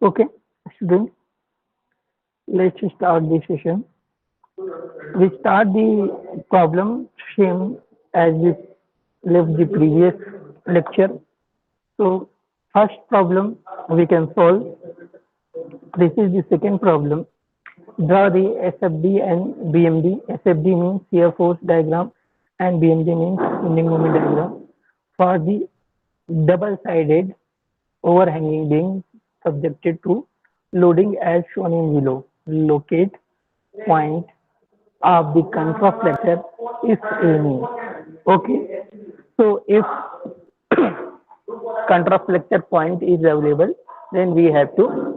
Okay, students, let's start the session. We start the problem same as we left the previous lecture. So, first problem we can solve. This is the second problem. Draw the SFD and BMD. SFD means shear force diagram and BMD means bending moment diagram for the double-sided overhanging being subjected to loading as shown in below. Locate point of the contraflexor if any. Okay, so if contraflexor point is available, then we have to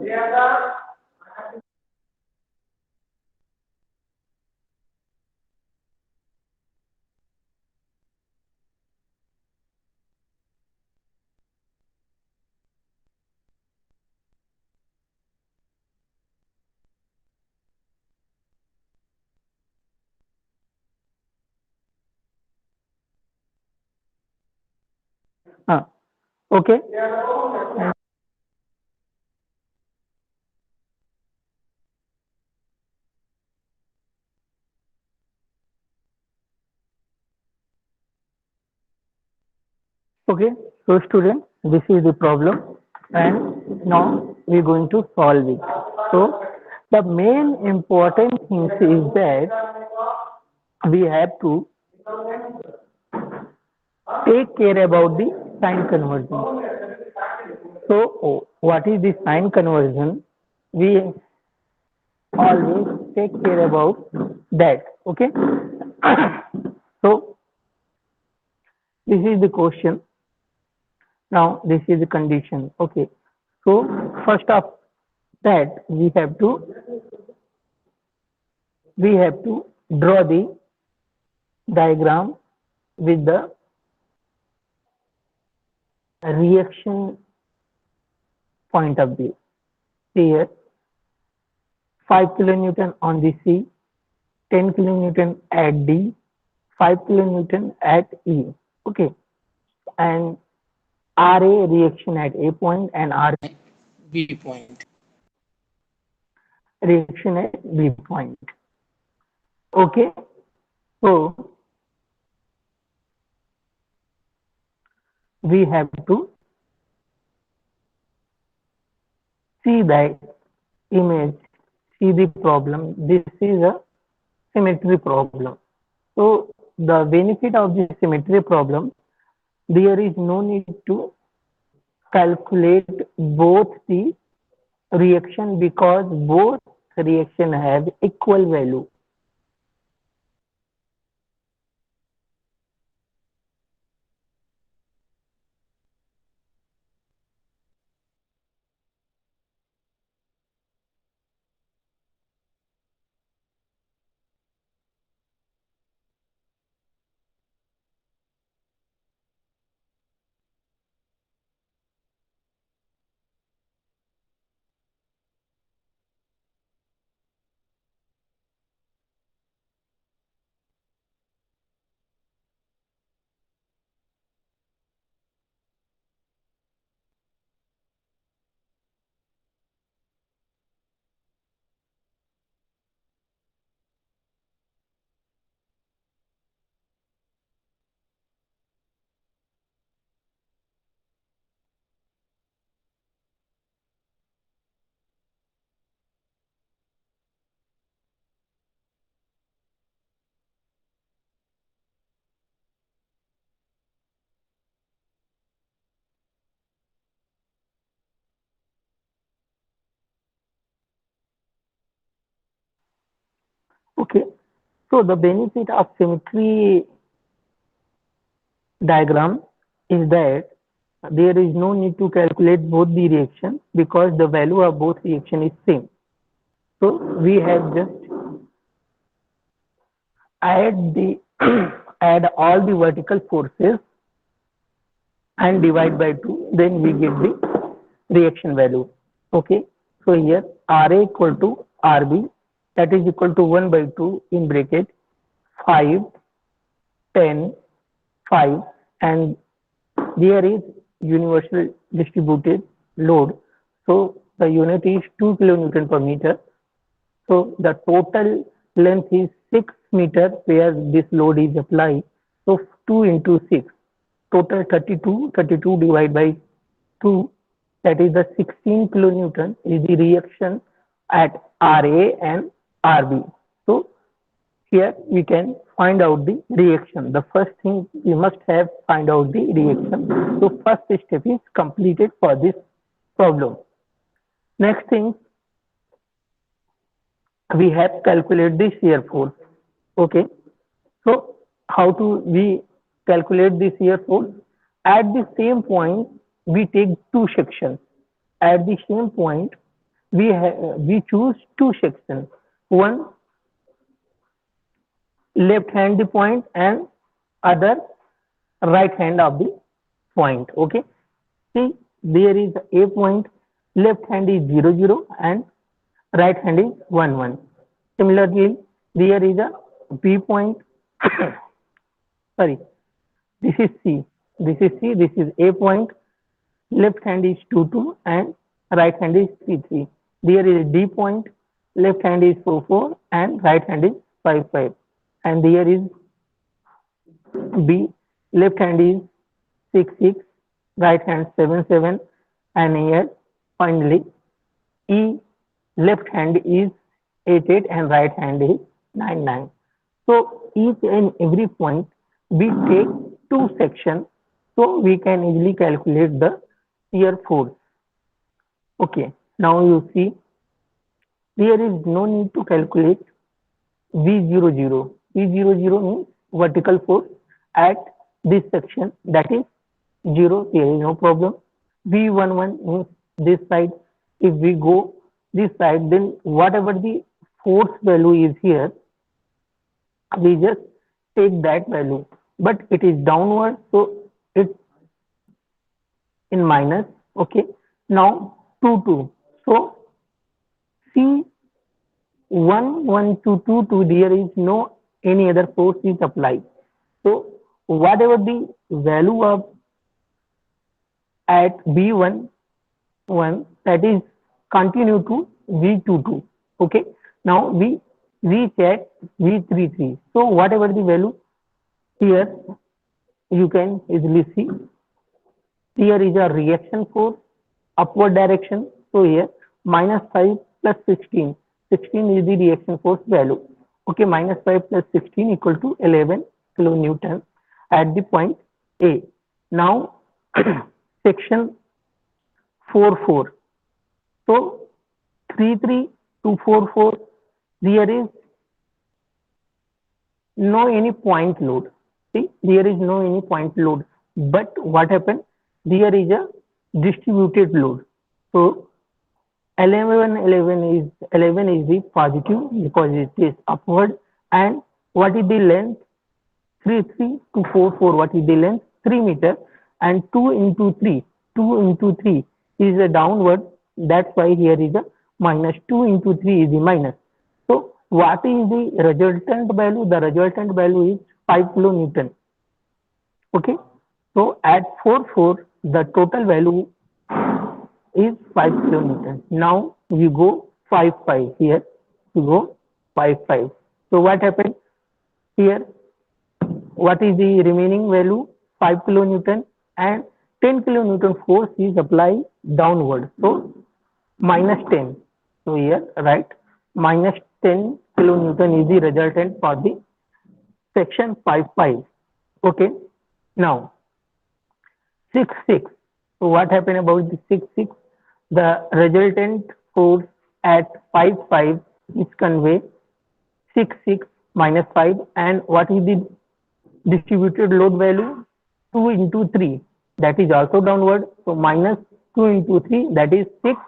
okay. Okay, so student, this is the problem and now we're going to solve it. So the main important thing is that we have to take care about the sign conversion. So what is the sign conversion? We always take care about that. Okay. So this is the question. Now this is the condition. Okay. So first of that we have to draw the diagram with the reaction point of view. Here 5 kilonewton on the C, 10 kilonewton at D, 5 kilonewton at E. Okay, and RA reaction at A point and R B point. Reaction at B point. Okay, so we have to see the image, see the problem. This is a symmetry problem. So the benefit of the symmetry problem, there is no need to calculate both the reaction because both reaction have equal value. Okay, so the benefit of symmetry diagram is that there is no need to calculate both the reaction because the value of both reaction is same. So we have just add the add all the vertical forces and divide by 2, then we get the reaction value. Okay, so here RA equal to RB, that is equal to 1 by 2 in bracket 5, 10, 5, and there is universal distributed load. So the unit is 2 kilonewton per meter. So the total length is 6 meter where this load is applied. So 2 into 6, total 32, 32 divided by 2, that is the 16 kilonewton is the reaction at RA and RB. So here we can find out the reaction. The first thing we must have find out the reaction. So first step is completed for this problem. Next thing, we have calculate the shear force. Okay, so how to we calculate the shear force? At the same point we take two sections. At the same point we choose two sections, one left hand the point and other right hand of the point. Okay, see, there is a point, left hand is 0 0 and right hand is 1 1. Similarly, there is a B point. Sorry, this is C. This is C. This is A point. Left hand is 2 2 and right hand is 3 3. There is a D point. Left hand is 4 4 and right hand is 5 5. And there is B. Left hand is 6 6, right hand 7 7, and here finally E. Left hand is 8 8 and right hand is 9 9. So each and every point we take two sections, so we can easily calculate the shear force. Okay, now you see there is no need to calculate V00. V00 means vertical force at this section, that is 0, there is no problem. V11 means this side. If we go this side, then whatever the force value is here, we just take that value, but it is downward, so it's in minus. Okay, now 2 2. So C 1 1 2 2 2, there is no any other force is applied. So whatever the value of at B1 1, that is continue to V22. Okay, now we reach at V33. So whatever the value here, you can easily see here is a reaction force upward direction. So here minus 5 plus 16. 16 is the reaction force value. Okay, minus 5 plus 16 equal to 11 kilonewton at the point A. Now section 4 4. So 3 3 to 4 4, there is no any point load. See, there is no any point load, but what happened, there is a distributed load. So 11 is the positive because it is upward. And what is the length? 3 3 to 4 4, what is the length? 3 meter. And 2 into 3 is a downward. That's why here is a minus. 2 into 3 is the minus. So what is the resultant value? The resultant value is 5 kilonewton. Okay, so at 4 4, the total value is 5 kilonewton. Now we go 5 5 here. We go 5 5. So what happened here? What is the remaining value? 5 kilonewton, and 10 kilonewton force is applied downward. So minus 10. So here, right, minus 10 kilonewton is the resultant for the section 5 5. Okay, now 6 6. So what happened about the 6 6? The resultant force at 5 5 is convey 6 6 minus 5, and what is the distributed load value? 2 into 3, that is also downward. So minus 2 into 3, that is 6.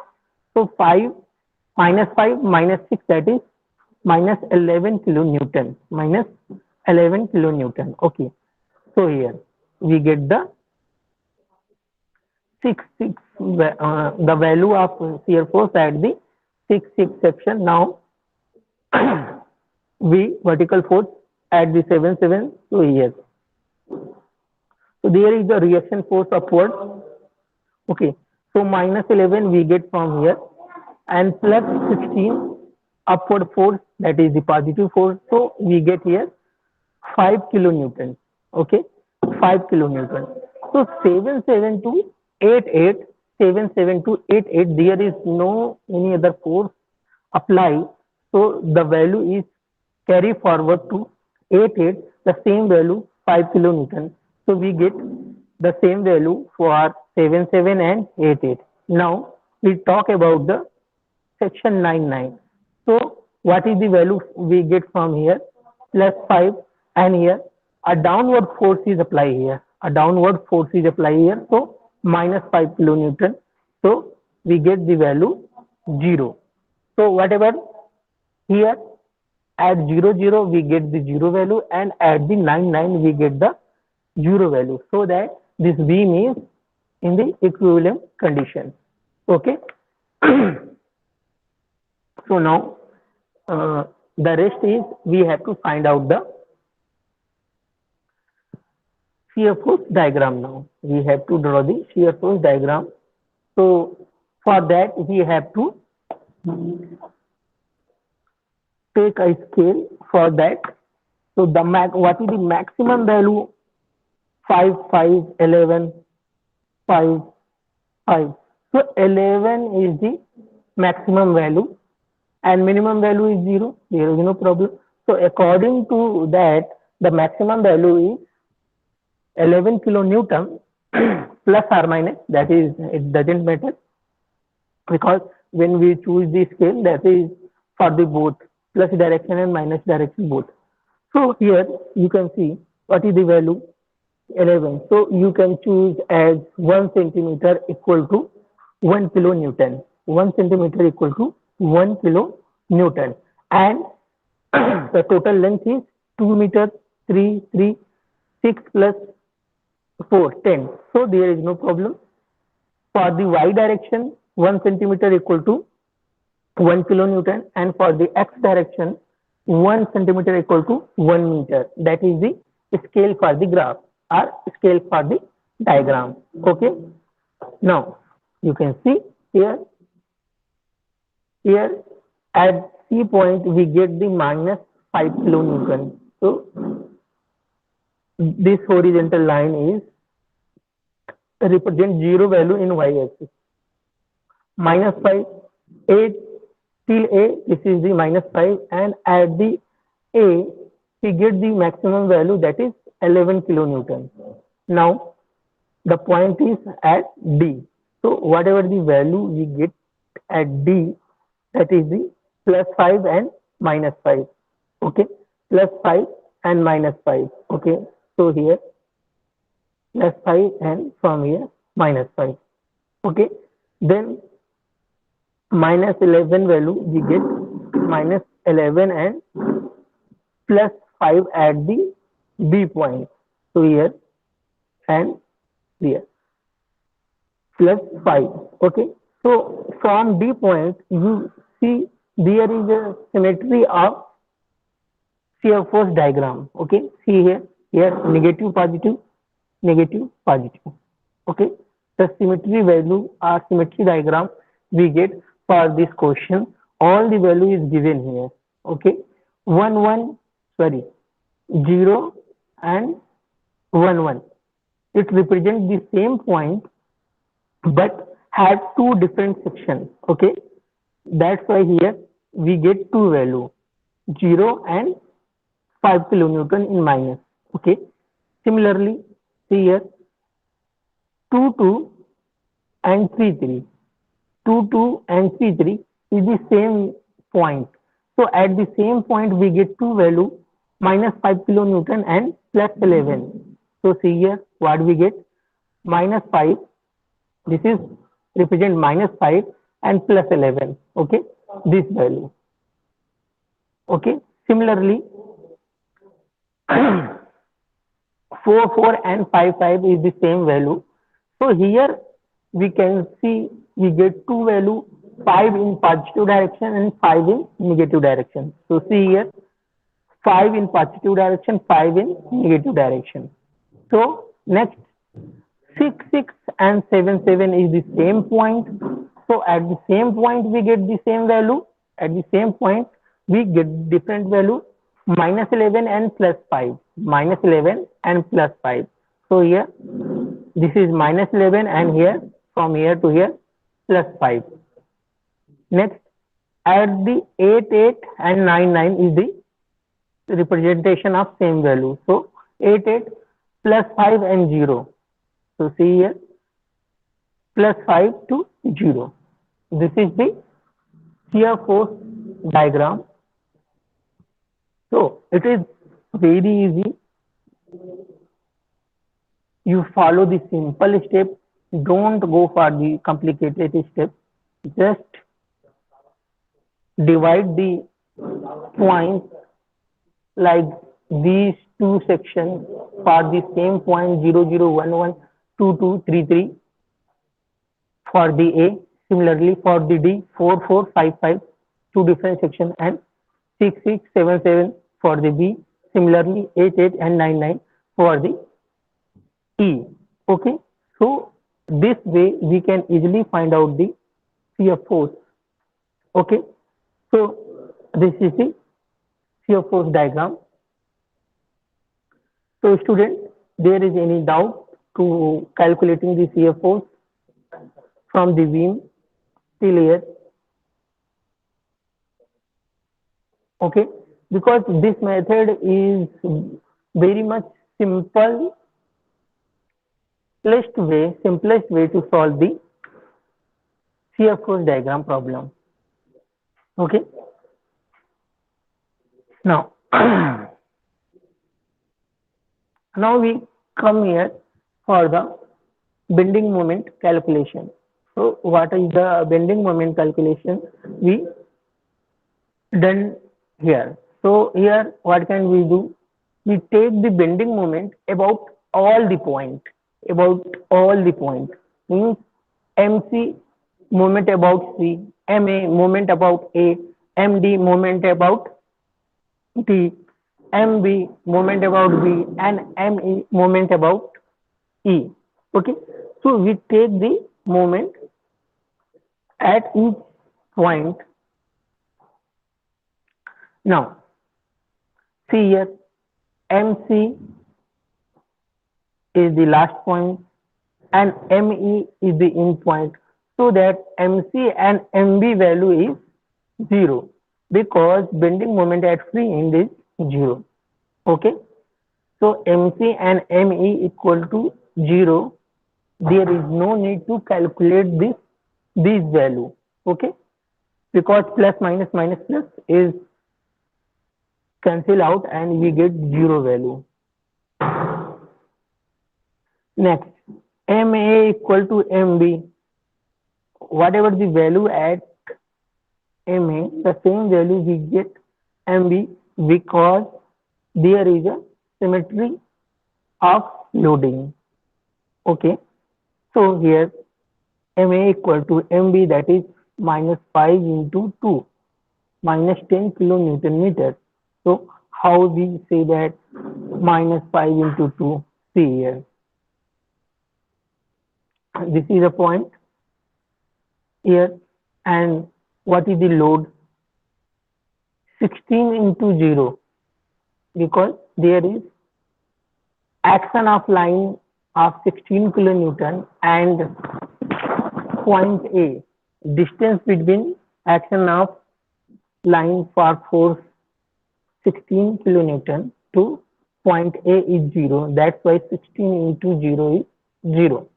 So 5 minus 5 minus 6, that is minus 11 kilonewton. Minus 11 kilonewton. Okay, so here we get the 6 6, the value of shear force at the 6 6 section. Now V vertical force at the 7 7. So here, so there is the reaction force upward. Okay, so minus 11 we get from here. and plus 16 upward force, that is the positive force. So we get here 5 kilonewton. Okay, 5 kilonewton. So 77288, 77288, there is no any other force apply. So the value is carry forward to 88, the same value 5 kilonewton. So we get the same value for 77 and 88. Now we talk about the section 99. So what is the value we get from here? Plus 5, and here a downward force is applied here. A downward force is applied here. So minus 5 kilonewton. So we get the value 0. So whatever here at 0 we get the 0 value, and at the 99 we get the 0 value. So that this beam is in the equilibrium condition. Okay. So now the rest is we have to find out the shear force diagram. Now we have to draw the shear force diagram. So for that we have to take a scale for that. So the what is the maximum value? 5, 5, 11, 5, 5. So 11 is the maximum value and minimum value is 0. There is no problem. So according to that, the maximum value is 11 kilonewton plus or minus, that is, it doesn't matter, because when we choose the scale, that is for the both plus direction and minus direction both. So here you can see what is the value 11. So you can choose as 1 centimeter equal to 1 kilonewton. 1 centimeter equal to 1 kilonewton, and the total length is 2 meter 3, 3, 6 plus 4, 10. So there is no problem. For the y direction, 1 centimeter equal to 1 kilonewton, and for the x direction, 1 centimeter equal to 1 meter. That is the scale for the graph or scale for the diagram. Okay. Now you can see here at C point we get the minus 5 kilonewton. So this horizontal line is represent 0 value in y-axis. Minus 5, 8 till A, this is the minus 5, and at the A we get the maximum value, that is 11 kilonewton. Now the point is at D. So whatever the value we get at D, that is the plus 5 and minus 5. Okay, plus 5 and minus 5. Okay, so here plus 5 and from here minus 5. Okay, then minus 11 value we get minus 11 and plus 5 at the B point. So here and here plus 5. Okay, so from D point you see there is a symmetry of shear force diagram. Okay, see here negative, positive, negative, positive. Okay, the symmetry value or symmetry diagram we get for this question, all the value is given here. Okay, 1 1, sorry, 0 and 1 1, it represents the same point but have two different sections. Okay, that's why here we get two value, 0 and 5 kilonewton in minus. Okay, similarly see here 2 2 and 3 3, 2 2 and 3 3 is the same point. So at the same point we get two value, minus 5 kilonewton and plus 11. So see here what we get, minus 5, this is represent minus 5 and plus 11. Okay, this value. Okay, similarly 4 4 and 5 5 is the same value. So here we can see we get two value, 5 in positive direction and 5 in negative direction. So see here 5 in positive direction, 5 in negative direction. So next 6 6 and 7 7 is the same point. So at the same point we get the same value. At the same point we get different value, minus 11 and plus 5, minus 11 and plus 5. So here this is minus 11 and here from here to here plus 5. Next, at the 8, 8 and 9, 9 is the representation of same value. So 8, 8 plus 5 and 0. So see here plus 5 to 0. This is the shear force diagram. So it is very easy. You follow the simple step. Don't go for the complicated step. Just divide the points like these two sections for the same point 0, 0, 1, 1, 2, 2, 3, 3 for the A. Similarly for the D, 4, 4, 5, 5, two different sections, and 6, 6, 7, 7 for the B. Similarly 8, 8 and 9, 9 for the E. Okay. So this way we can easily find out the shear force. Okay. So this is the shear force diagram. So student, there is any doubt to calculating the shear force from the beam till here? Okay, because this method is very much simplest way to solve the shear force diagram problem. Okay, now now we come here for the bending moment calculation. So what is the bending moment calculation we done here? So here what can we do? We take the bending moment about all the point, means MC moment about C, MA moment about A, MD moment about D, MB moment about B, and ME moment about E. Okay, so we take the moment at each point. Now see here, MC is the last point and ME is the end point, so that MC and MB value is 0 because bending moment at free end is 0. Okay, so MC and ME equal to 0. There is no need to calculate this value. Okay, because plus minus minus plus is cancel out and we get 0 value. Next, MA equal to MB. Whatever the value at MA, the same value we get MB because there is a symmetry of loading. Okay, so here MA equal to MB, that is minus 5 into 2, minus 10 kilonewton meter. So how we say that minus 5 into 2? See here, this is a point here, and what is the load? 16 into 0, because there is action of line of 16 kilonewton and point A. Distance between action of line for force 16 kilonewton to point A is 0. That's why 16 into 0 is 0.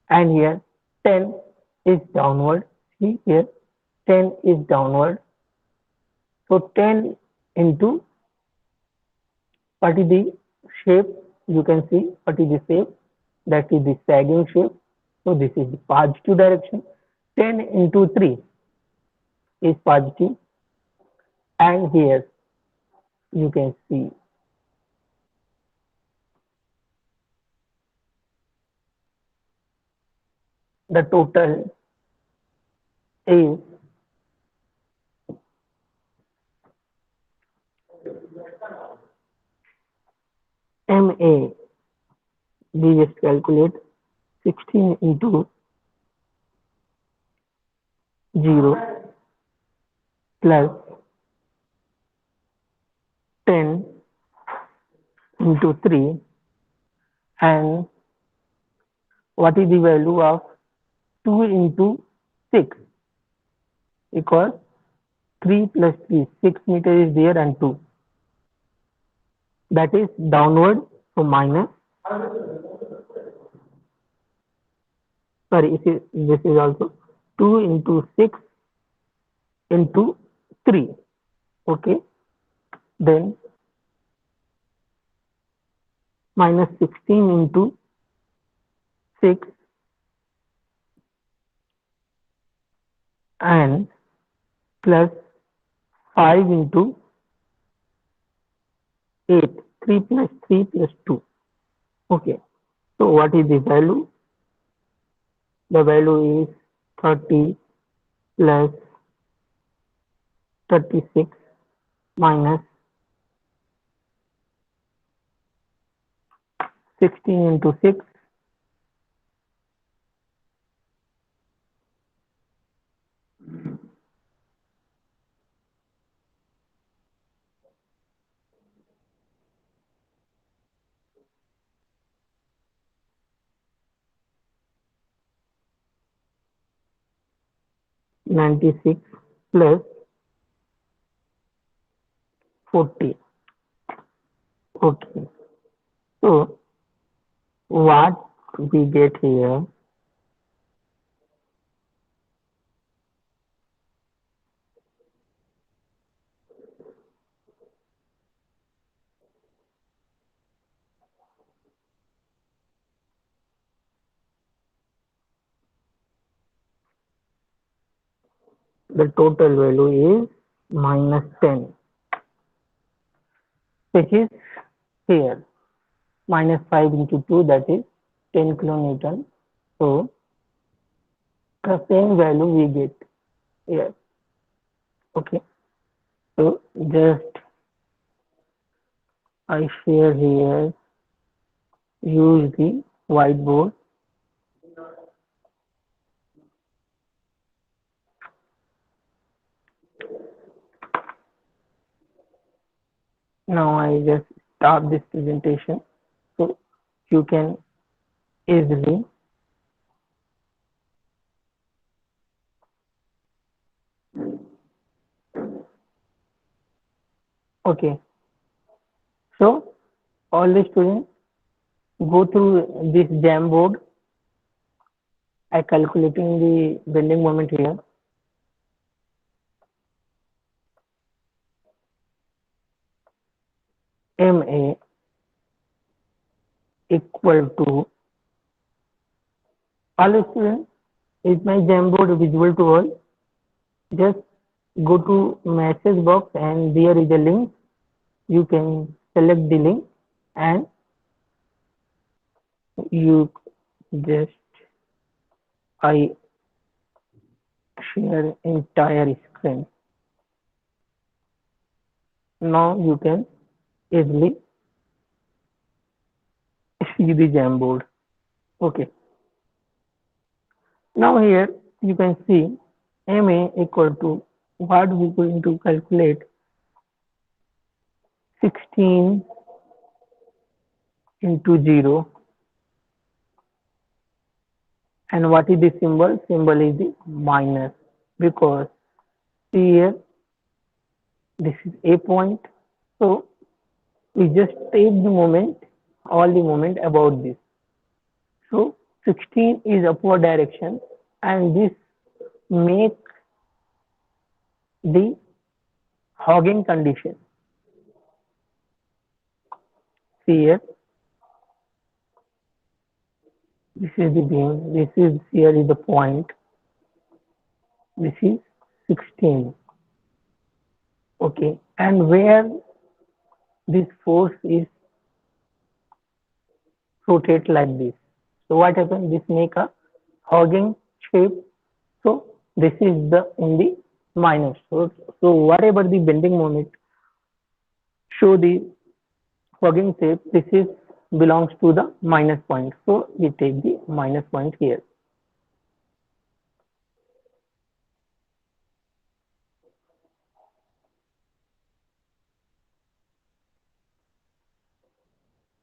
And here 10 is downward. See here, 10 is downward. So 10 into, what is the shape? You can see what is the shape. That is the sagging shape. So this is the positive direction. 10 into 3 is positive. And here you can see the total is MA. We just calculate 16 into 0 plus 10 into 3, and what is the value of 2 into 6, because 3 plus 3, 6 meter is there and 2, that is downward, so minus, sorry, this is also 2 into 6 into 3, okay, then minus 16 into 6 and plus 5 into 8, 3 plus 3 plus 2, okay, so what is the value? The value is 30 plus 36 minus 16 into 6, 96 plus 40, okay, so what we get here, the total value is minus 10, which is here, minus 5 into 2, that is 10 kilonewton, so the same value we get here, okay, so just I share here, use the whiteboard. Now I just stop this presentation, so you can easily, okay, so all the students go through this Jamboard. I calculating the bending moment here. MA equal to, all the students, is my Jamboard visible to all? Just go to message box and there is a link. You can select the link and you just, I share entire screen. Now you can easily see the Jamboard. Okay. Now here you can see MA equal to, what we are going to calculate, 16 into 0, and what is the symbol? Symbol is the minus, because here this is a point, so we just take the moment, all the moment about this. So 16 is upward direction, and this make the hogging condition. See here, this is the beam, this is, here is the point, this is 16, okay, and where this force is rotate like this, so what happens, this make a hogging shape, so this is the in the minus, so whatever the bending moment show the hogging shape, this is belongs to the minus point, so we take the minus point here.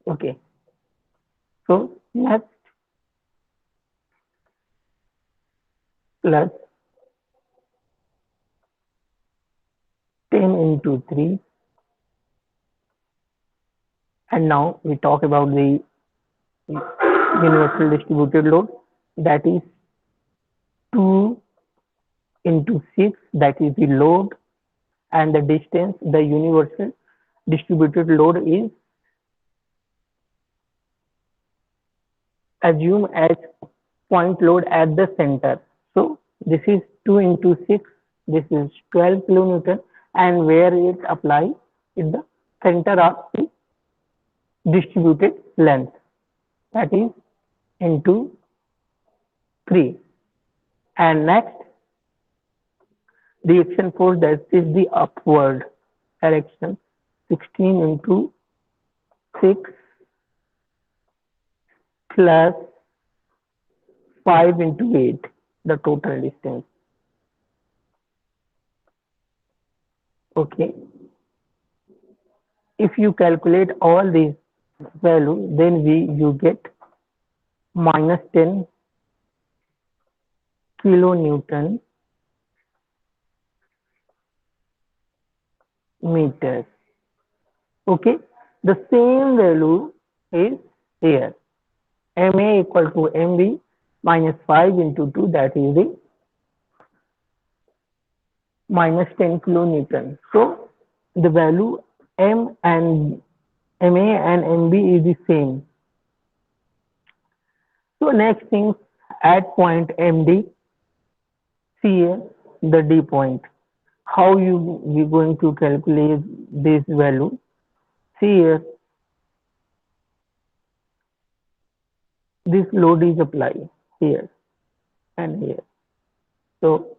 Okay, so next plus 10 into 3, and now we talk about the universal distributed load, that is 2 into 6, that is the load, and the distance. The universal distributed load is assumed as point load at the center. So this is 2 into 6, this is 12 kilonewton, and where it applies in the center of the distributed length, that is into 3. And next, reaction force, that is the upward direction, 16 into 6 plus 5 into 8, the total distance. Okay, if you calculate all these values, then you get minus 10 kilonewton meters. Okay, the same value is here, MA equal to MB minus 5 into 2, that is the minus 10 kilonewton. So the value M and MA and MB is the same. So next thing, at point MD, see here the D point. How we going to calculate this value? See here, this load is applied here and here. So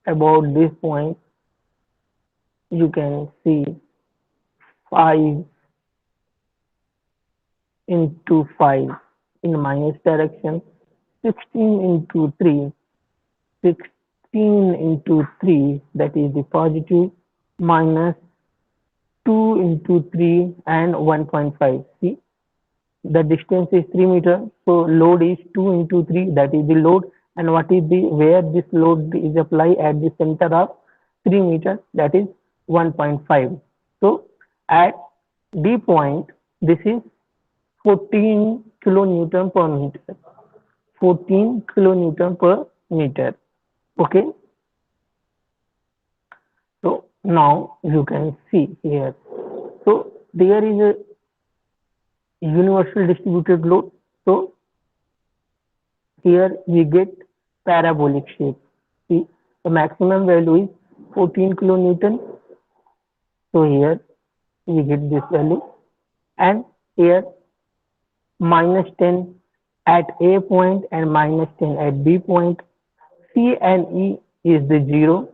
about this point, you can see 5 into 5 in minus direction, 16 into 3, 16 into 3, that is the positive, minus 2 into 3 and 1.5. See, the distance is 3 meters, so load is 2 into 3, that is the load. And what is the where this load is applied? At the center of 3 meters, that is 1.5. So at D point, this is 14 kilonewton per meter. 14 kilonewton per meter. Okay. So now you can see here. So there is a universal distributed load. So here we get parabolic shape. See, the maximum value is 14 kilonewton. So here we get this value, and here minus 10 at A point and minus 10 at B point. C and E is the 0.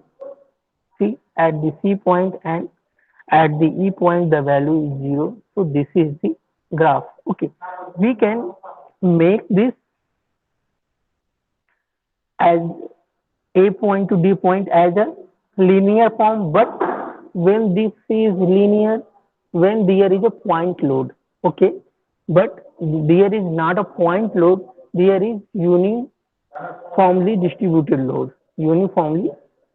See, at the C point and at the E point the value is 0. So this is the graph. Okay, we can make this as A point to D point as a linear form, but when this is linear, when there is a point load. Okay, but there is not a point load, there is uniformly distributed load. Uniformly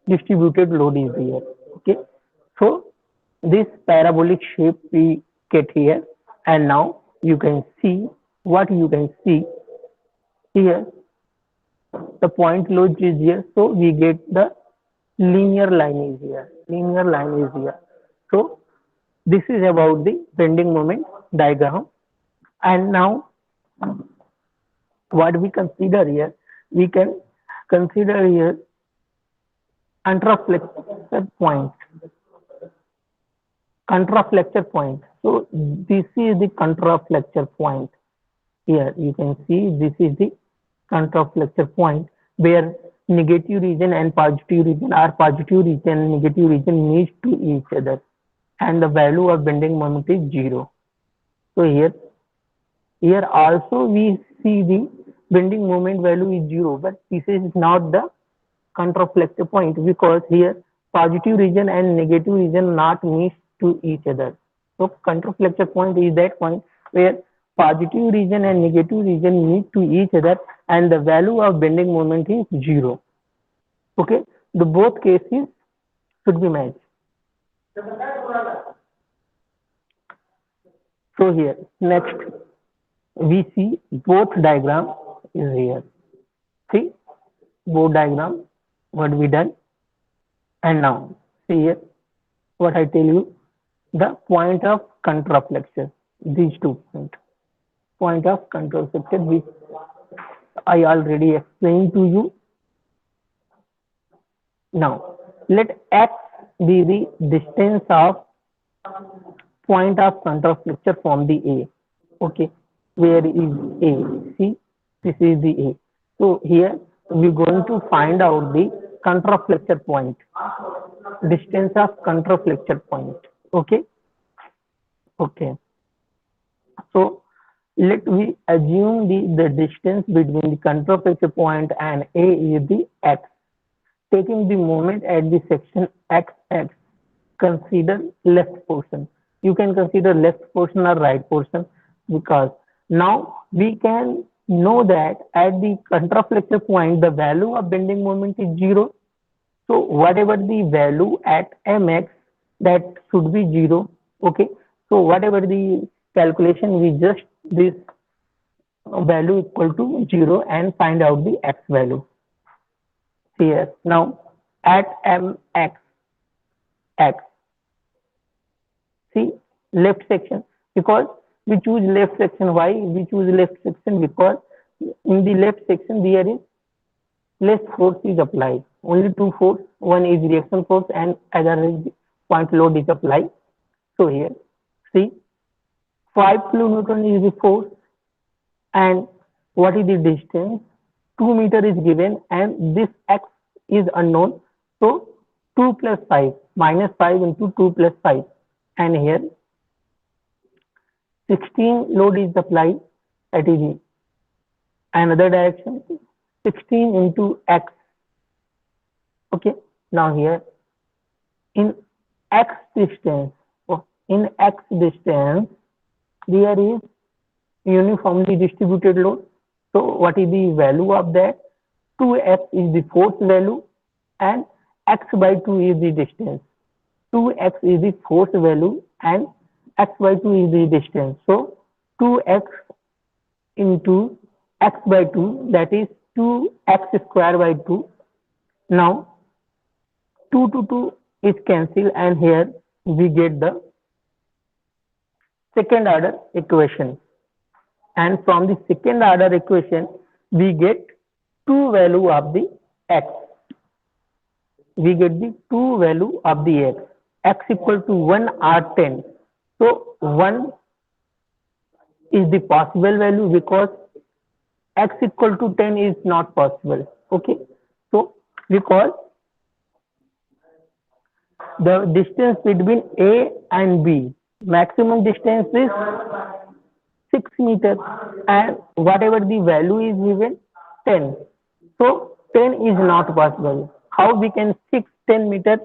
distributed load is there. Okay, so this parabolic shape we get here, and now you can see what you can see here. The point load is here, so we get the linear line is here. Linear line is here. So this is about the bending moment diagram. And now what we consider here, we can consider here contraflexure point. Contraflexure point. So this is the contraflexure point. Here you can see this is the contraflexure point where negative region and positive region, or positive region and negative region meet to each other, and the value of bending moment is 0. So here also we see the bending moment value is 0, but this is not the contraflexure point, because here positive region and negative region not meet to each other. So contraflexure point is that point where positive region and negative region meet to each other and the value of bending moment is 0. Okay, the both cases should be matched. So here next we see both diagram is here. See both diagram what we done, and now see here what I tell you, the point of contraflexion, these 2 points. Point of contraflexion which I already explained to you. Now let x be the distance of point of contraflexure from the A. Okay, where is A? See, this is the A. So here we're going to find out the contraflexure point, distance of contraflexure point. Okay, okay. So let we assume the distance between the contraflexure point and A is the x. Taking the moment at the section xx, consider left portion. You can consider left portion or right portion, because now we can know that at the contraflexure point the value of bending moment is 0. So whatever the value at mx, that should be 0. Okay, so whatever the calculation we just this value equal to 0 and find out the x value here. Now at mx x, see left section, because we choose left section. Why we choose left section? Because in the left section there is less force is applied, only 2 force, one is reaction force and other is point load is applied. So here see 5 kilonewton is the force, and what is the distance? 2 meter is given and this x is unknown. So 2 plus 5, minus 5 into 2 plus 5, and here 16 load is applied, that is in another direction, 16 into x. Okay, now here in x distance, there is uniformly distributed load. So what is the value of that? 2x is the force value and x by 2 is the distance. 2x is the force value and x by 2 is the distance. So 2x into x by 2, that is 2x square by 2. Now 2 to 2 is cancelled and here we get the second order equation, and from the second order equation we get 2 value of the x. We get the 2 value of the x equal to 1 or 10. So 1 is the possible value because x equal to 10 is not possible. Okay, so because the distance between A and B, maximum distance is 6 meters and whatever the value is given 10. So 10 is not possible. How we can fix 10 meters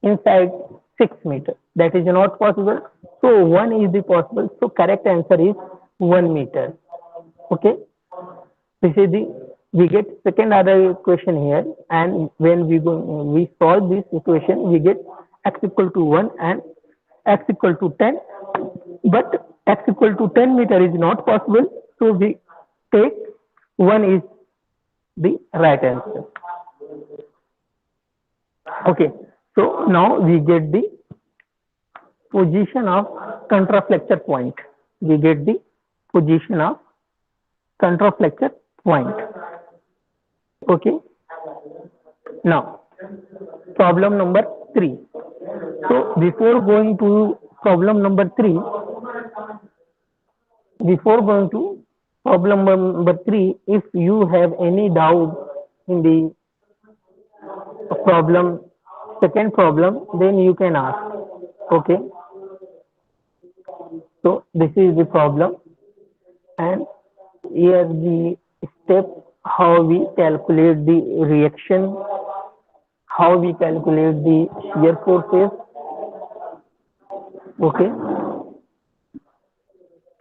inside 6 meters? That is not possible. So 1 is the possible. So correct answer is 1 meter. Okay. This is the, we get second order equation here, and when we solve this equation, we get x equal to 1 and x equal to 10. But x equal to 10 meter is not possible. So we take 1 is the right answer. Okay, so now we get the position of contraflexure point. We get the position of contraflexure point. Okay, now problem number 3. So before going to problem number 3, if you have any doubt in the problem, second problem, then you can ask. Okay, so this is the problem, and here the step how we calculate the reaction, how we calculate the shear forces. Okay,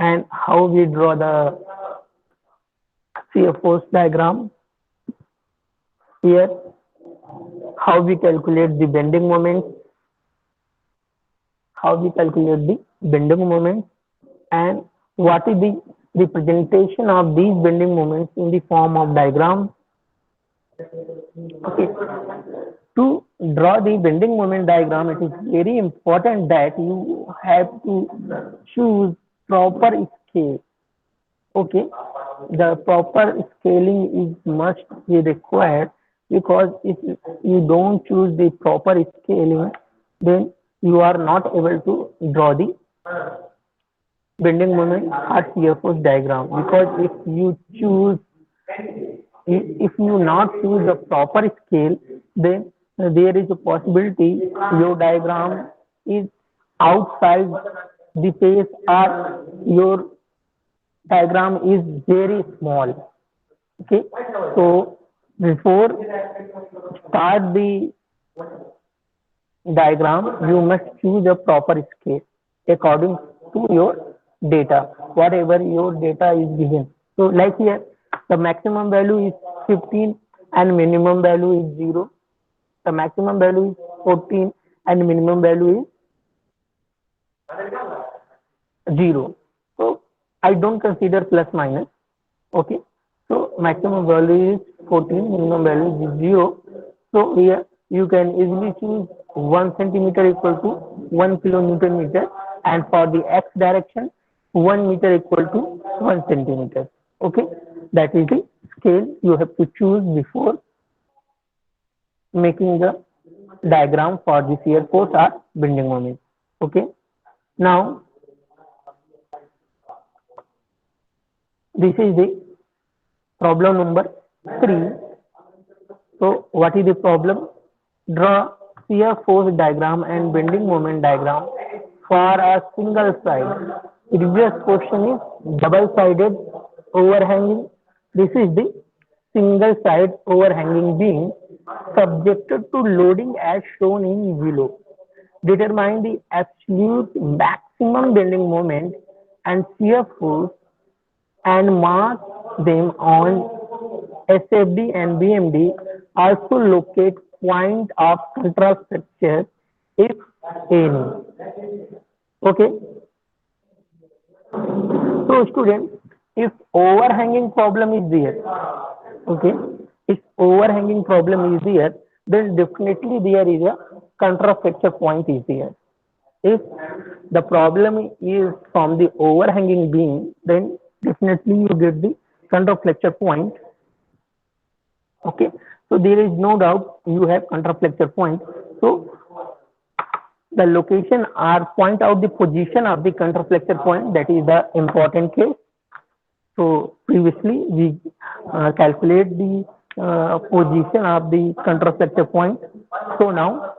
and how we draw the shear force diagram. Here, how we calculate the bending moment, and what is the representation of these bending moments in the form of diagram. Okay, to draw the bending moment diagram, it is very important that you have to choose proper scale. Okay, the proper scaling is must be required, because if you don't choose the proper scaling, then you are not able to draw the bending moment or shear force diagram. Because if you not choose the proper scale, then there is a possibility your diagram is outside the face, or your diagram is very small. Okay, so before start the diagram, you must choose a proper scale according to your data, whatever your data is given. So like here, the maximum value is 15 and minimum value is 0. The maximum value is 14 and minimum value is 0. So I don't consider plus minus. Okay, so maximum value is 14, minimum value is 0. So here you can easily choose 1 centimeter equal to 1 kilonewton meter, and for the x direction 1 meter equal to 1 centimeter. Okay, that is the scale you have to choose before making the diagram for the shear force or bending moment. Okay, now this is the problem number 3. So what is the problem? Draw shear force diagram and bending moment diagram for a single side. Previous question is double-sided overhanging. This is the single side overhanging beam subjected to loading as shown in below. Determine the absolute maximum bending moment and shear force and mark them on SFD and BMD. Also locate point of contrastructure if any. Okay, so students, if overhanging problem is there, okay, if overhanging problem is there, then definitely there is a contrafracture point is there. If the problem is from the overhanging beam, then definitely you get the contrafracture point. Okay, so there is no doubt you have contrafracture point. So the location or point out the position of the contrafracture point, that is the important case. So previously we calculate the position of the contrafracture point. So now